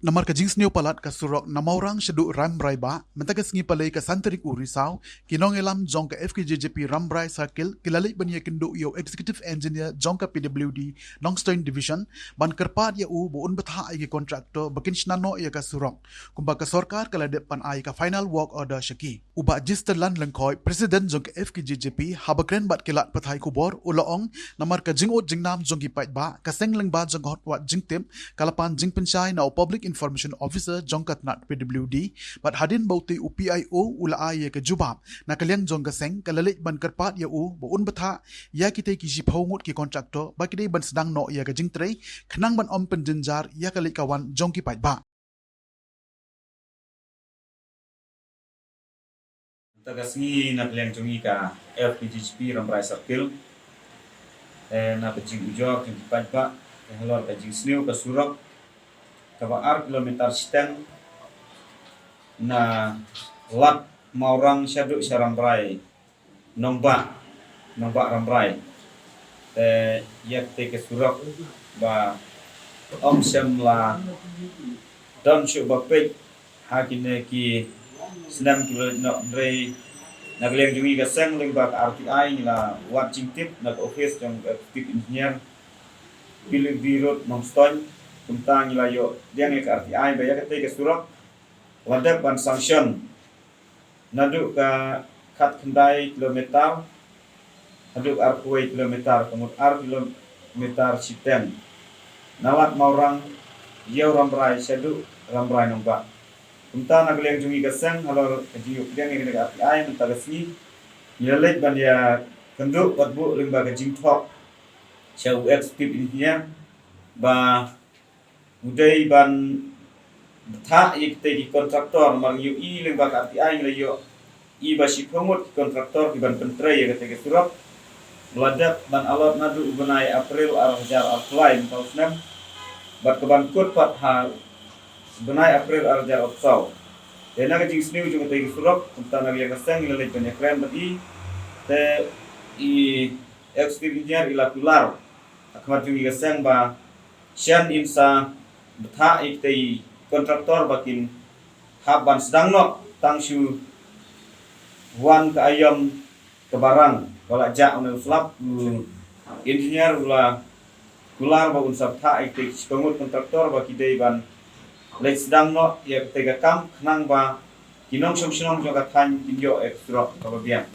Namar ka jings palat ka surok na maurang syadu rambray ba, mentagas ngi palay ka santarik urisaw, kinong elam jong ka FKJJP rambray circle, kilalik ban ya kendo yo executive engineer jong ka PWD, Longstone Division, ban kerpat ya buun betha ay kontraktor, bakin shnano ya ka surok, kumba ka sorkar kaladep pan ay ka final work order syaki. Uba jister lan lengkoy, President jong ka FKJJP, habakren bat kilat patay kubor, ulaong, namar ka jingot jingnam jong kipait ba, kaseng leng ba jong hotwat jingtim, kalapan jing pensay na public Information Officer jongkat nat PWD bat hadin bauti UPIO ula ay ke jubab na kalyang jong gaseng kalalik ban kerpat ya buun betha ya kita ki jiphongut ki kontraktor ba kidai ban sedang no ya ke jingtrei khnang ban om penjenjar ya kalik kawan jong ki pai ba tagasngi na kalyang jongi ka FPGP rambrai circle na pejing ujok jong ki pai ba halor ka jing sniu ka surok kabaar kilometer seteng na lat maurang syaduk syarambrai nombak rambrai yak te ke surok ba om semla don syu bapek hakine ki senam ki no dre nagleng jungi ka seng leng ba RTI ni la wat jingtip na office jong tip engineer pilih birot Longstone tentang ilayo dia ngek RTI bayar ketika surat wadap ban sanction naduk ka kat kendai kilometer naduk arkuai kilometer kemud kilometer siten nalat maurang yau rambrai sedu rambrai nombak tentang nagleng jungi gaseng halor kajiuk dia ngek RTI mentagasi nilai ban ya kenduk patbu lembaga jingthok syau tip engineer ba udai ban betha ikte di kontraktor mang yu i lembaga RTI ngelayo i basi pemut kontraktor di ban pentre ya ketika surap meladak ban alot nadu ubenai April arjar apply tahun bat keban kut pat ha benai April arjar opsau dena ke jing sniu juga ketika surap tentang nagi kasang ngelai banyak keren bagi te i ekspedisinya ila kular akmat jungi kasang ba sian insa betha ikte kontraktor bakin haban sedang no tangshu wan ke ayam ke barang wala jak on slap engineer ula kular ba unsab tha ikte pengut kontraktor baki dei ban lek sedang no ya tega kam nang ba kinong song jong ka than kinyo ekstra ka bian